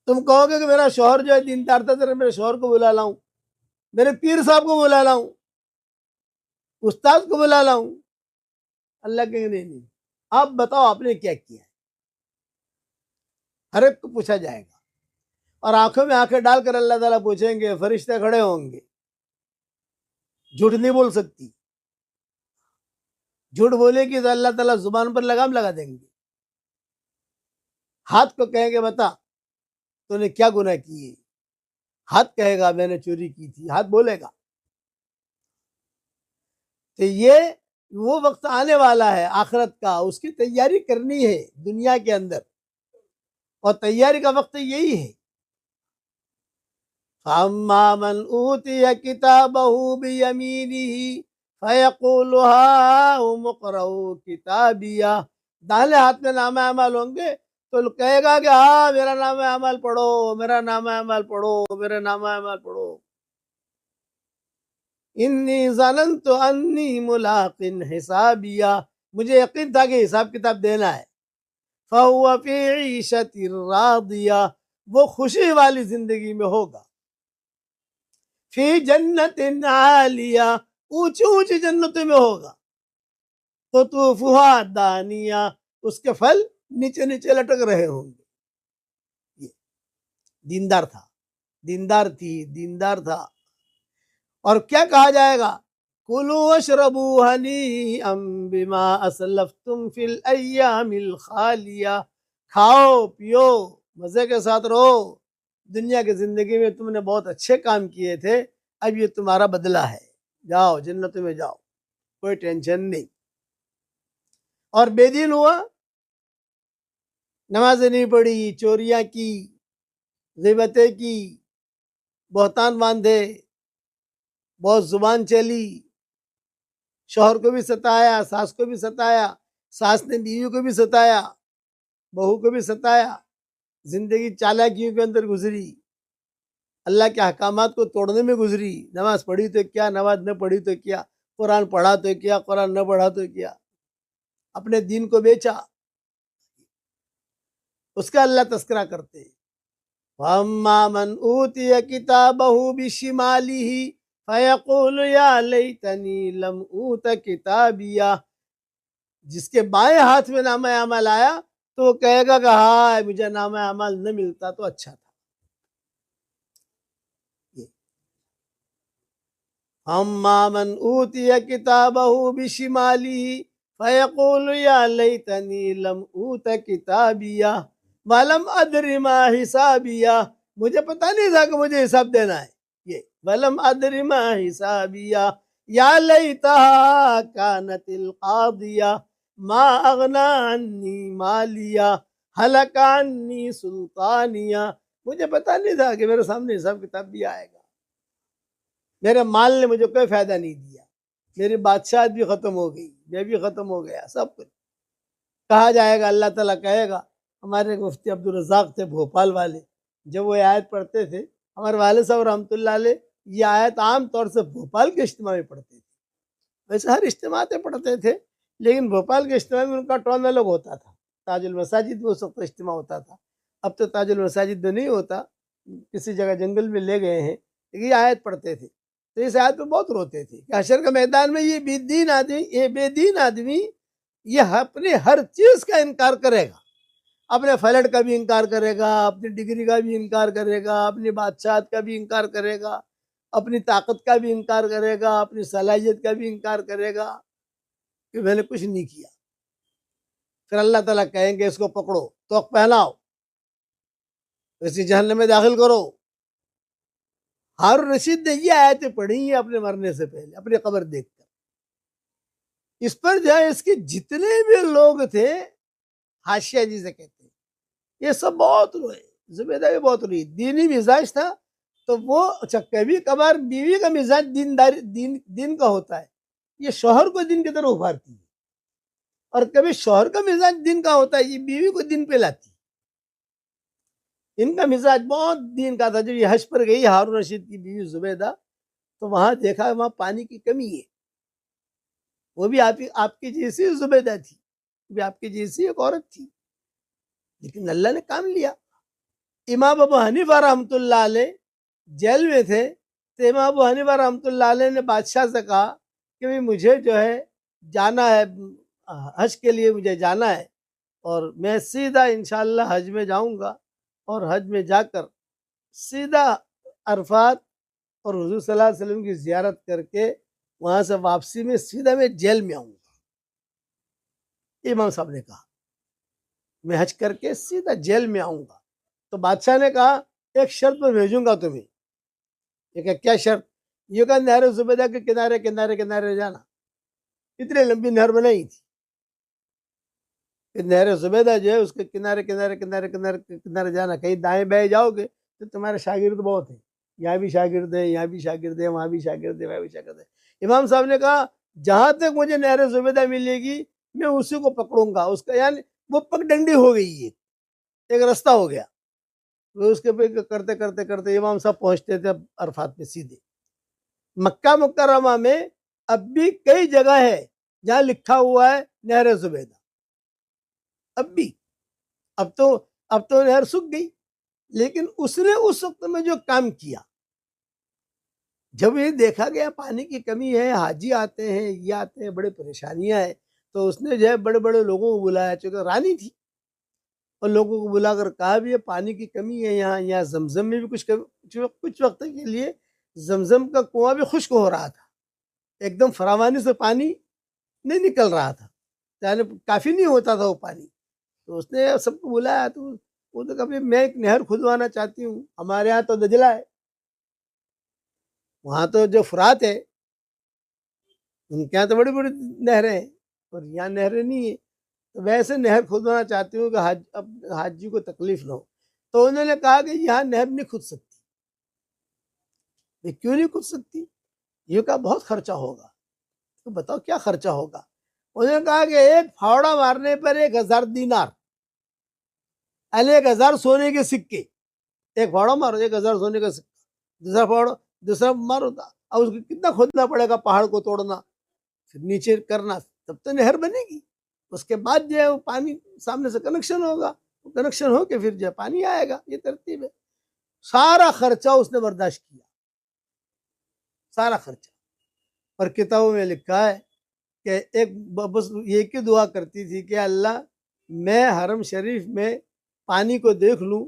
تم کہو گے کہ میرا شوہر جو ہے دیندار تھا، ذرا میرے شوہر کو بلا لاؤں، میرے پیر صاحب کو بلا لاؤں، استاد کو بلا لاؤں. اللہ کہیں گے نہیں، آپ بتاؤ آپ نے کیا کیا ہے. ہر ایک کو پوچھا جائے گا، اور آنکھوں میں آنکھیں ڈال کر اللہ تعالیٰ پوچھیں گے، فرشتے کھڑے ہوں گے. جھوٹ نہیں بول سکتی، جھوٹ بولے گی تو اللہ تعالیٰ زبان پر لگام لگا دیں گے. ہاتھ کو کہیں گے بتا تو نے کیا گناہ کیے؟ ہاتھ کہے گا میں نے چوری کی تھی، ہاتھ بولے گا. تو یہ وہ وقت آنے والا ہے آخرت کا، اس کی تیاری کرنی ہے دنیا کے اندر، اور تیاری کا وقت یہی ہے. فَأَمَّا مَنْ أُوتِيَ كِتَابَهُ بِيَمِينِهِ فَيَقُولُ هَاؤُمُ اقْرَءُوا كِتَابِيَهْ. داہنے ہاتھ میں نامہ اعمال ہوں گے تو کہے گا کہ ہاں میرا نامہ اعمال پڑھو، میرا نامہ اعمال پڑھو، میرا نامہ اعمال پڑھو. انی ظننت انی ملاق حسابیہ، مجھے یقین تھا کہ حساب کتاب دینا ہے. فَهُوَ فِي عِيشَةٍ رَاضِيَةٍ، وہ خوشی والی زندگی میں ہوگا. فی جنت عالیہ، اونچی اونچی جنتوں میں ہوگا. قطوفہا دانیہ، اس کے پھل نیچے نیچے لٹک رہے ہوں گے. یہ دیندار تھا، دیندار تھی، دیندار تھا. اور کیا کہا جائے گا؟ کُلُوا واشربوا ہنیئا بما اسلفتم فی الایام الخالیہ. کھاؤ پیو مزے کے ساتھ رہو، دنیا کی زندگی میں تم نے بہت اچھے کام کیے تھے، اب یہ تمہارا بدلہ ہے، جاؤ جنتوں میں جاؤ، کوئی ٹینشن نہیں. اور بے دین ہوا، نمازیں نہیں پڑھی، چوریاں کی، غیبتیں کی، بہتان باندھے، بہت زبان چلی، شوہر کو بھی ستایا، ساس کو بھی ستایا، ساس نے بیوی کو بھی ستایا، بہو کو بھی ستایا. زندگی چالاکیوں کے اندر گزری، اللہ کے احکامات کو توڑنے میں گزری. نماز پڑھی تو کیا، نماز نہ پڑھی تو کیا، قرآن پڑھا تو کیا، قرآن نہ پڑھا تو کیا، اپنے دین کو بیچا. اس کا اللہ تذکرہ کرتے ہیں. وَأَمَّا مَنْ أُوتِيَ كِتَابَهُ بِشِمَالِهِ فَيَقُولُ يَا لَيْتَنِي لَمْ أُوتَ كِتَابِيَهْ. جس کے بائیں ہاتھ میں نامہ اعمال آیا تو وہ کہے گا کہ ہائے مجھے نامہ اعمال نہ ملتا تو اچھا تھا. أَمَّا مَنْ أُوتِيَ كِتَابَهُ بِشِمَالِهِ فَيَقُولُ يَا لَيْتَنِي لَمْ أُوتَ كِتَابِيَهْ وَلَمْ أَدْرِ مَا حِسَابِيَهْ. مجھے پتہ نہیں تھا کہ مجھے حساب دینا ہے. یہ وَلَمْ أَدْرِ مَا حِسَابِيَهْ يَا لَيْتَهَا كَانَتِ الْقَاضِيَةَ مَا أَغْنَى عَنِّي مَالِيَهْ هَلَكَ عَنِّي سُلْطَانِيَهْ. مجھے پتہ نہیں تھا کہ میرے سامنے حساب کتاب بھی آئے گا. میرے مال نے مجھے کوئی فائدہ نہیں دیا، میری بادشاہت بھی ختم ہو گئی، میں بھی ختم ہو گیا، سب کچھ. کہا جائے گا، اللہ تعالیٰ کہے گا. ہمارے مفتی عبدالرزاق تھے بھوپال والے، جب وہ آیت پڑھتے تھے، ہمارے والد صاحب رحمۃ اللہ علیہ یہ آیت عام طور سے بھوپال کے اجتماع میں پڑھتے تھے. ویسے ہر اجتماع میں پڑھتے تھے، لیکن بھوپال کے اجتماع میں ان کا ٹون الگ ہوتا تھا. تاج المساجد میں اس وقت اجتماع ہوتا تھا، اب تو تاج المساجد میں نہیں ہوتا، کسی جگہ جنگل میں لے گئے ہیں. لیکن یہ آیت پڑھتے تھے تو اس آیت پہ بہت روتے تھے کہ حشر کے میدان میں یہ بے دین آدمی یہ اپنی ہر چیز کا انکار کرے گا. اپنے فلٹ کا بھی انکار کرے گا، اپنی ڈگری کا بھی انکار کرے گا، اپنی بادشاہت کا بھی انکار کرے گا، اپنی طاقت کا بھی انکار کرے گا، اپنی صلاحیت کا بھی انکار کرے گا کہ میں نے کچھ نہیں کیا. پھر اللہ تعالیٰ کہیں گے اس کو پکڑو، توق پہناؤ، اسی جہنم میں داخل کرو. ہارون رشید نے یہ آیتیں پڑھی ہیں اپنے مرنے سے پہلے، اپنی قبر دیکھ کر. اس پر جو ہے اس کے جتنے بھی لوگ تھے، حاشیہ جسے کہتے ہیں، یہ سب بہت روئے. زبیدہ بھی بہت روئی. دینی مزاج تھا تو وہ کبھی کبھار بیوی کا مزاج دین کا ہوتا ہے، یہ شوہر کو دین کی طرف ابھارتی ہے، اور کبھی شوہر کا مزاج دین کا ہوتا ہے، یہ بیوی کو دین پہ لاتی. ان کا مزاج بہت دین کا تھا. جب یہ حج پر گئی ہارون رشید کی بیوی زبیدہ تو وہاں دیکھا وہاں پانی کی کمی ہے. وہ بھی آپ کی جیسی زبیدہ تھی، وہ بھی آپ کی جیسی ایک عورت تھی، لیکن اللہ نے کام لیا. امام ابو حنیفہ رحمۃ اللہ علیہ جیل میں تھے تو امام ابو حنیفہ رحمۃ اللہ علیہ نے بادشاہ سے کہا کہ بھی مجھے جو ہے جانا ہے حج کے لیے، مجھے جانا ہے، اور میں سیدھا انشاءاللہ حج میں جاؤں گا، اور حج میں جا کر سیدھا عرفات اور حضور صلی اللہ علیہ وسلم کی زیارت کر کے وہاں سے واپسی میں سیدھا میں جیل میں آؤں گا. امام صاحب نے کہا میں حج کر کے سیدھا جیل میں آؤں گا. تو بادشاہ نے کہا ایک شرط پر بھیجوں گا تمہیں. یہ کہ کیا شرط؟ یہ کہا نہر زبیدہ کے کنارے کنارے کنارے جانا. اتنی لمبی نہر بنائی تھی کہ نہر زبیدہ جو ہے اس کے کنارے کنارے کنارے کنارے کنارے جانا. کہیں دائیں بائیں جاؤ گے تو تمہارے شاگرد بہت ہیں، یہاں بھی شاگرد ہیں، یہاں بھی شاگرد ہیں، وہاں بھی شاگرد ہیں، وہاں بھی شاگرد ہیں. امام صاحب نے کہا جہاں تک مجھے نہر زبیدہ ملے گی میں اسی کو پکڑوں گا. اس کا یعنی وہ پگ ڈنڈی ہو گئی، ایک رستہ ہو گیا. وہ اس کے پہ کرتے کرتے کرتے امام صاحب پہنچتے تھے عرفات میں سیدھے. مکہ مکرمہ میں اب بھی کئی جگہ ہے جہاں لکھا ہوا ہے نہر زبیدہ. اب بھی اب تو نہر سوکھ گئی، لیکن اس نے اس وقت میں جو کام کیا، جب یہ دیکھا گیا پانی کی کمی ہے، حاجی آتے ہیں، یہ آتے ہیں، بڑے پریشانیاں ہیں، تو اس نے جو ہے بڑے بڑے لوگوں کو بلایا، چونکہ رانی تھی، اور لوگوں کو بلا کر کہا بھی یہ پانی کی کمی ہے یہاں زمزم میں بھی کچھ وقت کے لیے زمزم کا کنواں بھی خشک ہو رہا تھا، ایک دم فراوانی سے پانی نہیں نکل رہا تھا، یعنی کافی نہیں ہوتا تھا وہ پانی. تو اس نے سب کو بلایا، تو وہ تو کبھی میں ایک نہر کھدوانا چاہتی ہوں. ہمارے یہاں تو دجلہ ہے، وہاں تو جو فرات ہے ان کے یہاں تو بڑی بڑی نہریں ہیں، اور یہاں نہریں نہیں ہیں. تو ویسے نہر کھودنا چاہتی ہوں کہ حاجی کو تکلیف نہ ہو. تو انہوں نے کہا کہ یہاں نہر نہیں کھود سکتی. یہ کیوں نہیں کھود سکتی؟ یہ کہا بہت خرچہ ہوگا. تو بتاؤ کیا خرچہ ہوگا؟ انہوں نے کہا کہ ایک پھاوڑا مارنے پر 1000 دینار، یعنی 1000 سونے کے سکے. ایک پھاوڑا مارو 1000 سونے کا سکہ، دوسرا پھاوڑا دوسرا مارو. اب اس کو کتنا کھودنا پڑے گا، پہاڑ کو توڑنا پھر نیچے کرنا، تب تو نہر بنے گی. اس کے بعد جو ہے وہ پانی سامنے سے کنیکشن ہوگا، کنیکشن ہو کے پھر جو ہے پانی آئے گا. یہ ترتیب ہے. سارا خرچہ اس نے برداشت کیا، سارا خرچہ. اور کتابوں میں لکھا ہے کہ ایک بس یہ کی دعا کرتی تھی کہ اللہ میں حرم شریف میں پانی کو دیکھ لوں،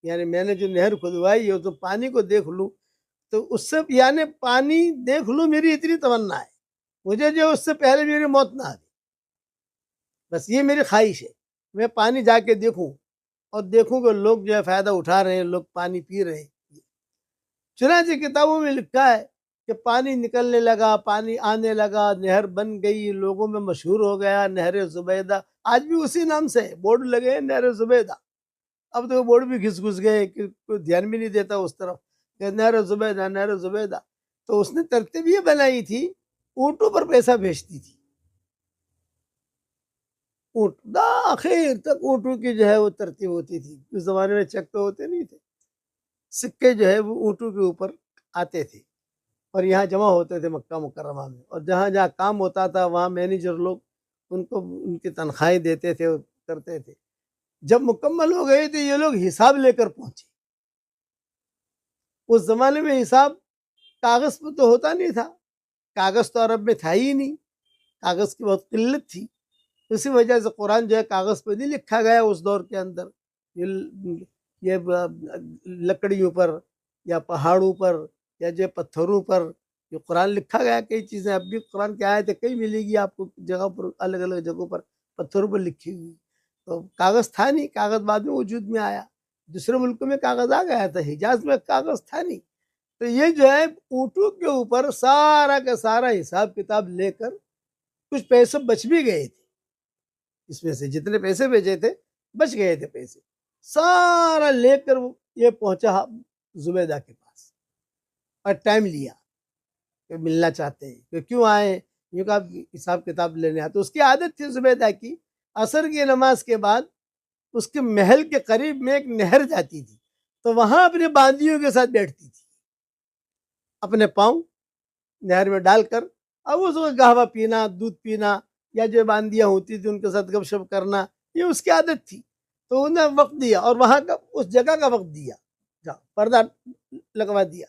یعنی میں نے جو نہر کھدوائی ہے تو پانی کو دیکھ لوں، تو اس سے یعنی پانی دیکھ لوں، میری اتنی تمنا ہے. مجھے جو اس سے پہلے میری موت نہ آ گئی، بس یہ میری خواہش ہے. میں پانی جا کے دیکھوں اور دیکھوں کہ لوگ جو ہے فائدہ اٹھا رہے ہیں، لوگ پانی پی رہے ہیں. چنانچہ کتابوں میں لکھا ہے کہ پانی نکلنے لگا، پانی آنے لگا، نہر بن گئی، لوگوں میں مشہور ہو گیا نہر زبیدہ. آج بھی اسی نام سے بورڈ لگے ہیں نہر زبیدہ. اب تو وہ بورڈ بھی گھس گئے کہ کوئی دھیان بھی نہیں دیتا اس طرف کہ نہر زبیدہ نہر زبیدہ. تو اس نے ترتیب یہ بنائی تھی، اونٹوں پر پیسہ بھیجتی تھی. اونٹ آخر تک اونٹوں کی جو ہے وہ ترتیب ہوتی تھی. اس زمانے میں چیک تو ہوتے نہیں تھے، سکے جو ہے وہ اونٹوں کے اوپر آتے تھے اور یہاں جمع ہوتے تھے مکہ مکرمہ میں. اور جہاں جہاں کام ہوتا تھا وہاں مینیجر لوگ ان کو ان کی تنخواہیں دیتے تھے اور کرتے تھے. جب مکمل ہو گئے تو یہ لوگ حساب لے کر پہنچے. اس زمانے میں حساب کاغذ پہ تو ہوتا نہیں تھا، کاغذ تو عرب میں تھا ہی نہیں، کاغذ کی بہت قلت تھی. اسی وجہ سے قرآن جو ہے کاغذ پہ نہیں لکھا گیا اس دور کے اندر. یہ لکڑیوں پر یا پہاڑوں پر یا جو پتھروں پر یہ قرآن لکھا گیا. کئی چیزیں اب بھی قرآن کی آیتیں کئی ملے گی آپ کو جگہ پر، الگ الگ جگہوں پر پتھروں پر لکھی ہوئی. تو کاغذ تھا نہیں، کاغذ بعد میں وجود میں آیا. دوسرے ملکوں میں کاغذ آ گیا تھا، حجاز میں کاغذ تھا نہیں. تو یہ جو ہے اونٹوں کے اوپر سارا کا سارا حساب کتاب لے کر، کچھ پیسے بچ بھی گئے تھے، اس میں سے جتنے پیسے بھیجے تھے بچ گئے تھے پیسے، سارا لے کر یہ پہنچا زبیدہ کے پاس اور ٹائم لیا کہ ملنا چاہتے ہیں. کہ کیوں آئے؟ یہ کہا حساب کتاب لینے آئے. تو اس کی عادت تھی زبیدہ کی، عصر کی نماز کے بعد اس کے محل کے قریب میں ایک نہر جاتی تھی، تو وہاں اپنے باندیوں کے ساتھ بیٹھتی تھی، اپنے پاؤں نہر میں ڈال کر، اب اس کو قہوہ پینا، دودھ پینا، یا جو باندیاں ہوتی تھی ان کے ساتھ گپ شپ کرنا، یہ اس کی عادت تھی. تو انہیں وقت دیا اور وہاں کا اس جگہ کا وقت دیا، پردہ لگوا دیا.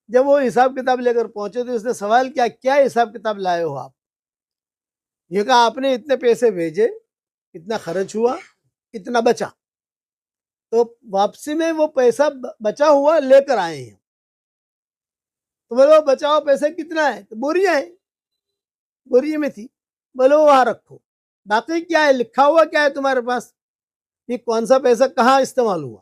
جب وہ حساب کتاب لے کر پہنچے تو اس نے سوال کیا، کیا حساب کتاب لائے ہو آپ؟ یہ کہا آپ نے اتنے پیسے بھیجے، اتنا خرچ ہوا، اتنا بچا، تو واپسی میں وہ پیسہ بچا ہوا لے کر آئے ہیں. تو بولے وہ بچا ہوا پیسہ کتنا ہے؟ تو بوریاں ہیں، بوری میں تھی. بولے وہاں رکھو، باقی کیا ہے، لکھا ہوا کیا ہے تمہارے پاس، یہ کون سا پیسہ کہاں استعمال ہوا؟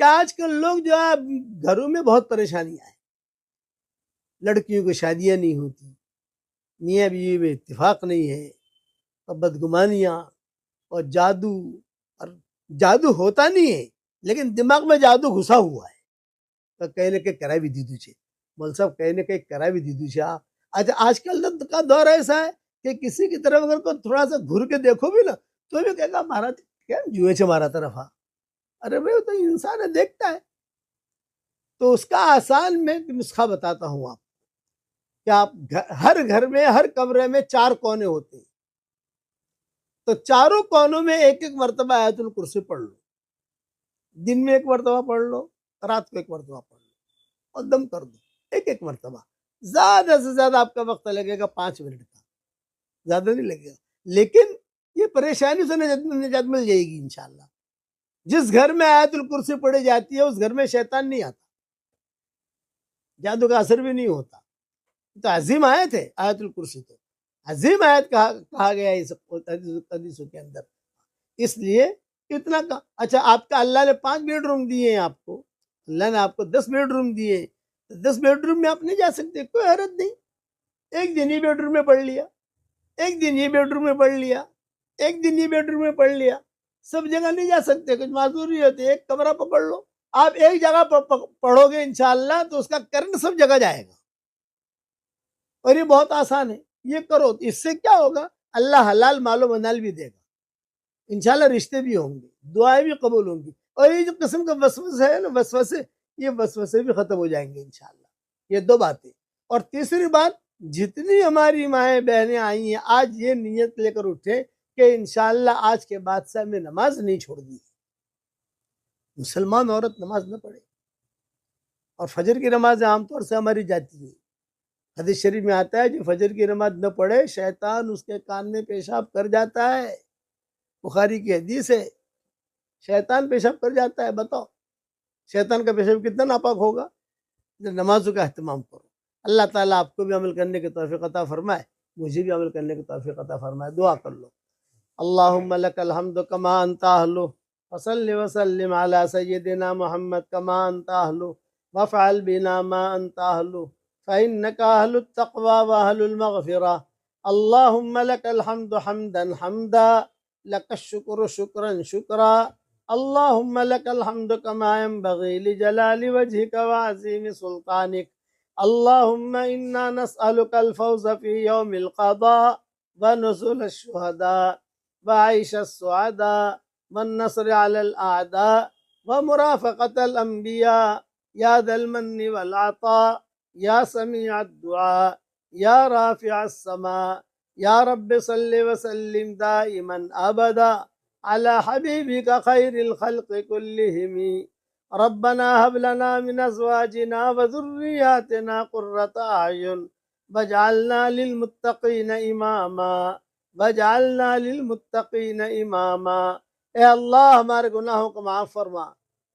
کہ آج کل لوگ جو ہے گھروں میں بہت پریشانیاں ہیں، لڑکیوں کی شادیاں نہیں ہوتی، میاں بیوی میں اتفاق نہیں ہے، اور بدگمانیاں اور جادو، اور جادو ہوتا نہیں ہے لیکن دماغ میں جادو گھسا ہوا ہے، تو کہیں نہ کہیں کرا بھی دی دوچے مول صاحب، کہیں نہ کہیں کرا بھی دی دوچے آپ۔ اچھا آج کل کا دور ایسا ہے کہ کسی کی طرف اگر کوئی تھوڑا سا گھر کے دیکھو بھی نا تو بھی کہے گا مارا کیا جوئے سے مارا طرف آ، ارے بھائی وہ تو انسان ہے دیکھتا ہے۔ تو اس کا آسان میں نسخہ بتاتا ہوں آپ کہ آپ ہر گھر میں ہر کمرے میں 4 کونے ہوتے ہیں، تو چاروں کونوں میں ایک ایک مرتبہ آیت الکرسی پڑھ لو، دن میں ایک مرتبہ پڑھ لو، رات کو ایک مرتبہ پڑھ لو اور دم کر دو ایک ایک مرتبہ۔ زیادہ سے زیادہ آپ کا وقت لگے گا 5 منٹ کا، زیادہ نہیں لگے گا، لیکن یہ پریشانی سے نجات مل جائے گی انشاءاللہ۔ جس گھر میں آیت الکرسی پڑھی جاتی ہے اس گھر میں شیطان نہیں آتا، جادو کا اثر بھی نہیں ہوتا۔ تو عظیم آیت ہے آیت الکرسی، تو عظیم آیت کہا گیا ہے اس حدیثوں کے اندر، اس لیے اتنا اچھا آپ کا اللہ نے 5 بیڈ روم دیے ہیں آپ کو، اللہ نے آپ کو 10 بیڈ روم دیے، 10 بیڈ روم میں آپ نہیں جا سکتے، کوئی حرج نہیں، ایک دن یہ بیڈ روم میں پڑھ لیا، ایک دن یہ بیڈ روم میں پڑھ لیا، ایک دن یہ بیڈ روم میں پڑھ لیا، سب جگہ نہیں جا سکتے، کچھ معذوری ہوتی ہے، ایک کمرہ پکڑ لو، آپ ایک جگہ پڑھو گے انشاءاللہ تو اس کا کرنٹ سب جگہ جائے گا، اور یہ بہت آسان ہے، یہ کرو، اس سے کیا ہوگا، اللہ حلال مال و منال بھی دے گا، انشاءاللہ رشتے بھی ہوں گے، دعائیں بھی قبول ہوں گی، اور یہ جو قسم کا وسوسے ہے نا، وسوسے، یہ وسوسے بھی ختم ہو جائیں گے انشاءاللہ۔ یہ 2 باتیں، اور تیسری بات، جتنی ہماری مائیں بہنیں آئی ہیں آج یہ نیت لے کر اٹھے کہ انشاءاللہ آج کے بعد سے ہمیں نماز نہیں چھوڑنی، مسلمان عورت نماز نہ پڑھے، اور فجر کی نماز عام طور سے ہماری جاتی ہے، حدیث شریف میں آتا ہے جو فجر کی نماز نہ پڑھے شیطان اس کے کان میں پیشاب کر جاتا ہے، بخاری کی حدیث ہے، شیطان پیشاب کر جاتا ہے۔ بتاؤ شیطان کا پیشاب کتنا ناپاک ہوگا؟ نمازوں کا اہتمام کرو، اللہ تعالیٰ آپ کو بھی عمل کرنے کی توفیق عطا فرمائے، مجھے بھی عمل کرنے کی توفیق عطا فرمائے۔ دعا کر لو، اللہم لک الحمد کما انت اہل، وصلی وسلم علی سیدنا محمد کما انت اہل، وافعل بنا ما انت اہل، فإنک اہل التقوی واہل المغفرہ، اللہم لک الحمد حمدا حمدا، لک الشکر شکرا شکرا، اللہم لک الحمد کما ينبغی لجلال وجہک وعظیم سلطانک، اللہم انا نسألک الفوز فی یوم القضاء ونزول الشہداء وعيش السعداء والنصر على الأعداء ومرافقة الأنبياء يا ذا المن والعطاء يا سميع الدعاء يا رافع السماء، يا رب صل وسلم دائما أبدا على حبيبك خير الخلق كلهم، ربنا هب لنا من أزواجنا وذرياتنا قرة أعين واجعلنا للمتقين إماما، وجعلنا للمتقین اماما۔ اے اللہ ہمارے گناہوں کو معاف فرما،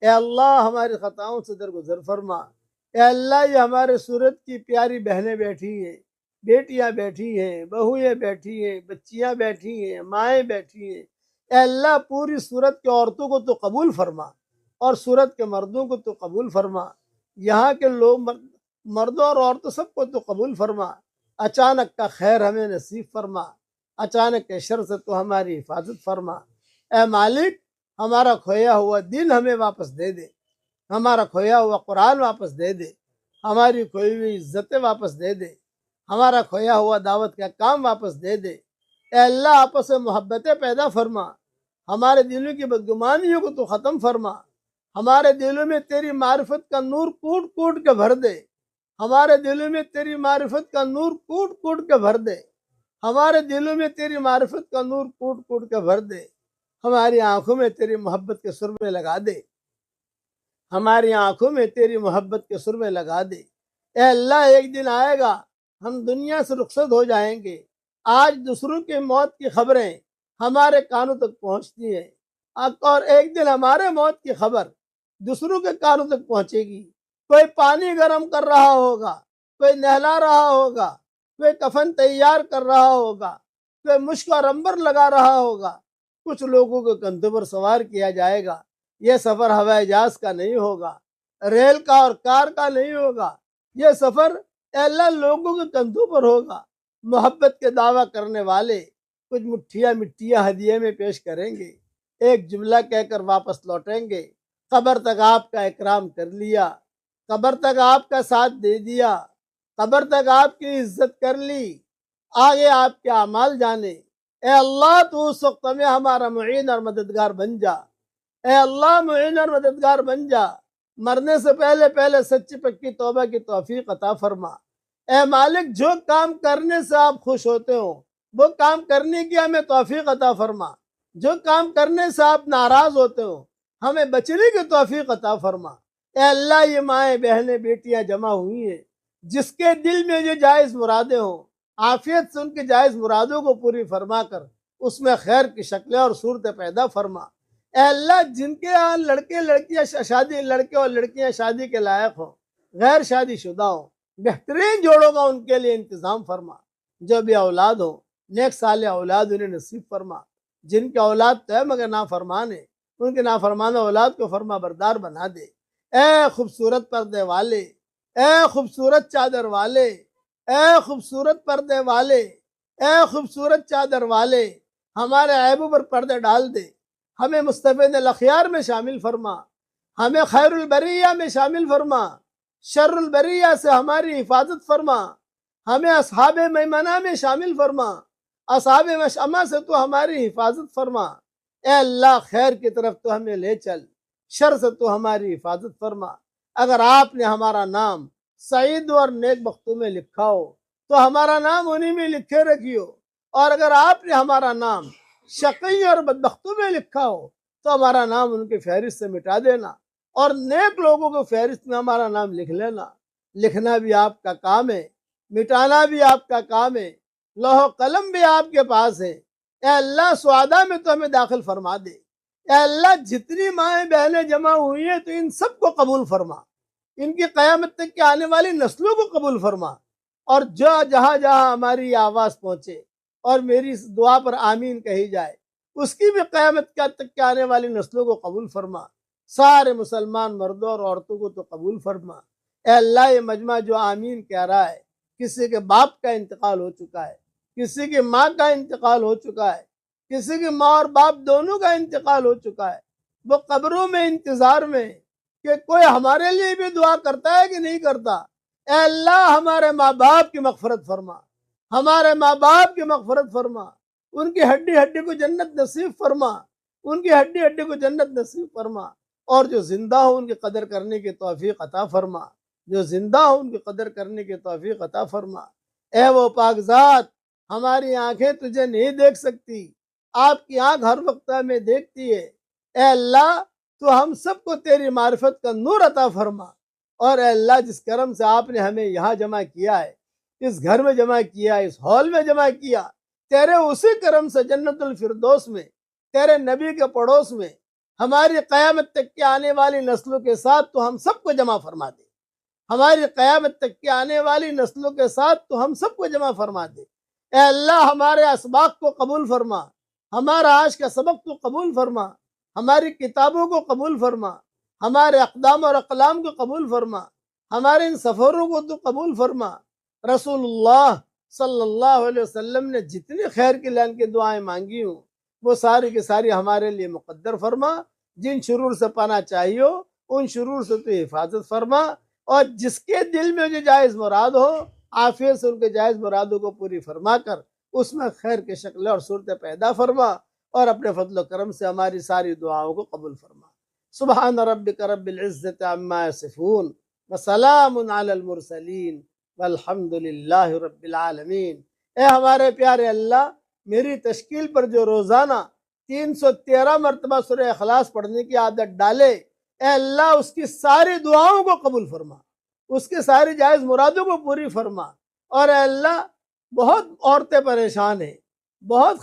اے اللہ ہماری خطاؤں سے درگزر فرما، اے اللہ یہ ہمارے سورت کی پیاری بہنیں بیٹھی ہیں، بیٹیاں بیٹھی ہیں، بہویں بیٹھی ہیں، بچیاں بیٹھی ہیں، مائیں بیٹھی ہیں، اے اللہ پوری سورت کے عورتوں کو تو قبول فرما اور سورت کے مردوں کو تو قبول فرما، یہاں کے لوگ مردوں اور عورتوں سب کو تو قبول فرما، اچانک کا خیر ہمیں نصیب فرما، اچانک کے شر سے تو ہماری حفاظت فرما، اے مالک ہمارا کھویا ہوا دین ہمیں واپس دے دے، ہمارا کھویا ہوا قرآن واپس دے دے، ہماری کھوئی ہوئی عزتیں واپس دے دے، ہمارا کھویا ہوا دعوت کا کام واپس دے دے، اے اللہ آپس میں محبتیں پیدا فرما، ہمارے دلوں کی بدگمانیوں کو تو ختم فرما، ہمارے دلوں میں تیری معرفت کا نور کوٹ کوٹ کے بھر دے، ہمارے دلوں میں تیری معرفت کا نور کوٹ کوٹ کے بھر دے، ہمارے دلوں میں تیری معرفت کا نور کوٹ کوٹ کے بھر دے، ہماری آنکھوں میں تیری محبت کے سرمے لگا دے، ہماری آنکھوں میں تیری محبت کے سرمے لگا دے، اے اللہ ایک دن آئے گا ہم دنیا سے رخصت ہو جائیں گے، آج دوسروں کی موت کی خبریں ہمارے کانوں تک پہنچتی ہیں، اور ایک دن ہمارے موت کی خبر دوسروں کے کانوں تک پہنچے گی، کوئی پانی گرم کر رہا ہوگا، کوئی نہلا رہا ہوگا، کوئی کفن تیار کر رہا ہوگا، کوئی مشک اور عنبر لگا رہا ہوگا، کچھ لوگوں کو کندھوں پر سوار کیا جائے گا، یہ سفر ہوائی جہاز کا نہیں ہوگا، ریل کا اور کار کا نہیں ہوگا، یہ سفر اے اللہ لوگوں کے کندھوں پر ہوگا۔ محبت کے دعویٰ کرنے والے کچھ مٹھیاں ہدیے میں پیش کریں گے، ایک جملہ کہہ کر واپس لوٹیں گے، قبر تک آپ کا اکرام کر لیا، قبر تک آپ کا ساتھ دے دیا، قبر تک آپ کی عزت کر لی، آگے آپ کے اعمال جانے۔ اے اللہ تو اس وقت میں ہمارا معین اور مددگار بن جا، اے اللہ معین اور مددگار بن جا۔ مرنے سے پہلے سچی پکی توبہ کی توفیق عطا فرما۔ اے مالک جو کام کرنے سے آپ خوش ہوتے ہو وہ کام کرنے کی ہمیں توفیق عطا فرما، جو کام کرنے سے آپ ناراض ہوتے ہو ہمیں بچنے کی توفیق عطا فرما۔ اے اللہ یہ مائیں بہنیں بیٹیاں جمع ہوئی ہیں، جس کے دل میں جو جائز مرادیں ہوں عافیت سے ان کی جائز مرادوں کو پوری فرما کر اس میں خیر کی شکلیں اور صورتیں پیدا فرما۔ اے اللہ جن کے یہاں لڑکے اور لڑکیاں شادی کے لائق ہوں، غیر شادی شدہ ہوں، بہترین جوڑوں کا ان کے لیے انتظام فرما۔ جو بھی اولاد ہوں نیک صالح اولاد انہیں نصیب فرما، جن کے اولاد تو ہے مگر نافرمان ہے ان کے نافرمان اولاد کو فرما بردار بنا دے۔ اے خوبصورت پردے والے، اے خوبصورت چادر والے، اے خوبصورت پردے والے، اے خوبصورت چادر والے، ہمارے عیبوں پر پردے ڈال دے، ہمیں مصطفین الاخیار میں شامل فرما، ہمیں خیر البریہ میں شامل فرما، شر البریہ سے ہماری حفاظت فرما، ہمیں اصحاب میمنہ میں شامل فرما، اصحاب مشأمہ سے تو ہماری حفاظت فرما۔ اے اللہ خیر کی طرف تو ہمیں لے چل، شر سے تو ہماری حفاظت فرما۔ اگر آپ نے ہمارا نام سعید اور نیک بختوں میں لکھا ہو تو ہمارا نام انہی میں لکھے رکھیو، اور اگر آپ نے ہمارا نام شقی اور بدبختوں میں لکھا ہو تو ہمارا نام ان کی فہرست سے مٹا دینا، اور نیک لوگوں کی فہرست میں ہمارا نام لکھ لینا۔ لکھنا بھی آپ کا کام ہے، مٹانا بھی آپ کا کام ہے، لوح و قلم بھی آپ کے پاس ہے۔ اے اللہ سعادہ میں تو ہمیں داخل فرما دے۔ اے اللہ جتنی مائیں بہنیں جمع ہوئی ہیں تو ان سب کو قبول فرما، ان کی قیامت تک کے آنے والی نسلوں کو قبول فرما، اور جہاں جہاں ہماری آواز پہنچے اور میری اس دعا پر آمین کہی جائے اس کی بھی قیامت تک کے آنے والی نسلوں کو قبول فرما۔ سارے مسلمان مردوں اور عورتوں کو تو قبول فرما۔ اے اللہ یہ مجمع جو آمین کہہ رہا ہے، کسی کے باپ کا انتقال ہو چکا ہے، کسی کی ماں کا انتقال ہو چکا ہے، کسی کی ماں اور باپ دونوں کا انتقال ہو چکا ہے، وہ قبروں میں انتظار میں کہ کوئی ہمارے لیے بھی دعا کرتا ہے کہ نہیں کرتا۔ اے اللہ ہمارے ماں باپ کی مغفرت فرما، ہمارے ماں باپ کی مغفرت فرما، ان کی ہڈی ہڈی کو جنت نصیب فرما، ان کی ہڈی ہڈی کو جنت نصیب فرما، اور جو زندہ ہو ان کی قدر کرنے کی توفیق عطا فرما، جو زندہ ہو ان کی قدر کرنے کی توفیق عطا فرما۔ اے وہ پاک ذات ہماری آنکھیں تجھے نہیں دیکھ سکتی، آپ کی آنکھ ہر وقت ہمیں دیکھتی ہے۔ اے اللہ تو ہم سب کو تیری معرفت کا نور عطا فرما، اور اے اللہ جس کرم سے آپ نے ہمیں یہاں جمع کیا ہے، اس گھر میں جمع کیا، اس ہال میں جمع کیا، تیرے اسی کرم سے جنت الفردوس میں تیرے نبی کے پڑوس میں ہماری قیامت تک کے آنے والی نسلوں کے ساتھ تو ہم سب کو جمع فرما دے، ہماری قیامت تک کے آنے والی نسلوں کے ساتھ تو ہم سب کو جمع فرما دے۔ اے اللہ ہمارے اسباق کو قبول فرما، ہمارا آج کا سبق تو قبول فرما، ہماری کتابوں کو قبول فرما، ہمارے اقدام اور اقلام کو قبول فرما، ہمارے ان سفروں کو تو قبول فرما۔ رسول اللہ صلی اللہ علیہ وسلم نے جتنی خیر کی لین کی دعائیں مانگی ہوں وہ ساری کی ساری ہمارے لیے مقدر فرما، جن شرور سے پناہ چاہیے ان شرور سے تو حفاظت فرما، اور جس کے دل میں جو جائز مراد ہو عافیت سے ان کے جائز مرادوں کو پوری فرما کر اس میں خیر کی شکلیں اور صورتیں پیدا فرما، اور اپنے فضل و کرم سے ہماری ساری دعاؤں کو قبول فرما۔ سبحان ربک رب العزت عما یصفون وسلام علی المرسلین والحمد للہ رب العالمین۔ اے ہمارے پیارے اللہ، میری تشکیل پر جو روزانہ 313 مرتبہ سورہ اخلاص پڑھنے کی عادت ڈالے، اے اللہ اس کی ساری دعاؤں کو قبول فرما، اس کی ساری جائز مرادوں کو پوری فرما۔ اور اے اللہ بہت عورتیں پریشان ہیں، بہت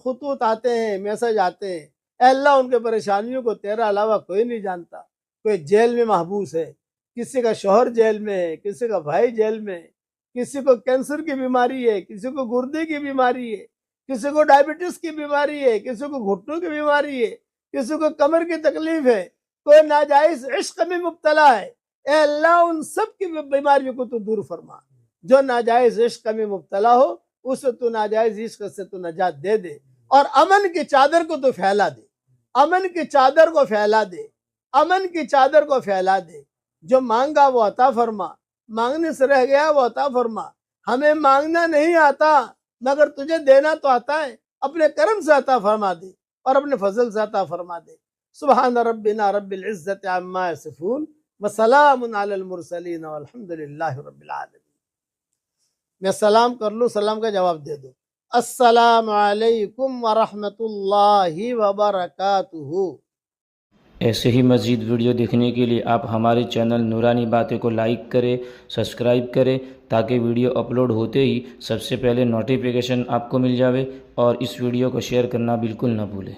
خطوط آتے ہیں، میسج آتے ہیں، اے اللہ ان کے پریشانیوں کو تیرا علاوہ کوئی نہیں جانتا۔ کوئی جیل میں محبوس ہے، کسی کا شوہر جیل میں ہے، کسی کا بھائی جیل میں ہے، کسی کو کینسر کی بیماری ہے، کسی کو گردے کی بیماری ہے، کسی کو ڈائبٹیز کی بیماری ہے، کسی کو گھٹنوں کی بیماری ہے، کسی کو کمر کی تکلیف ہے۔ کوئی ناجائز عشق میں مبتلا ہے، اے اللہ ان سب کی بیماریوں کو تو دور فرما۔ جو ناجائز عشق میں مبتلا ہو اسے تو ناجائز عشق سے تو نجات دے دے، اور امن کی چادر کو تو پھیلا دے، امن کی چادر کو پھیلا دے، امن کی چادر کو پھیلا دے۔ جو مانگا وہ عطا فرما، مانگنے سے رہ گیا وہ عطا فرما۔ ہمیں مانگنا نہیں آتا مگر تجھے دینا تو آتا ہے، اپنے کرم سے عطا فرما دے اور اپنے فضل سے عطا فرما دے۔ سبحان ربنا رب العزت عما یصفون وسلام علی المرسلین والحمد للہ رب العالمین۔ میں سلام کر لوں، سلام کا جواب دے دو۔ السلام علیکم ورحمۃ اللہ وبرکاتہ۔ ایسے ہی مزید ویڈیو دیکھنے کے لیے آپ ہمارے چینل نورانی باتیں کو لائک کریں، سبسکرائب کریں، تاکہ ویڈیو اپلوڈ ہوتے ہی سب سے پہلے نوٹیفیکیشن آپ کو مل جاوے، اور اس ویڈیو کو شیئر کرنا بالکل نہ بھولیں۔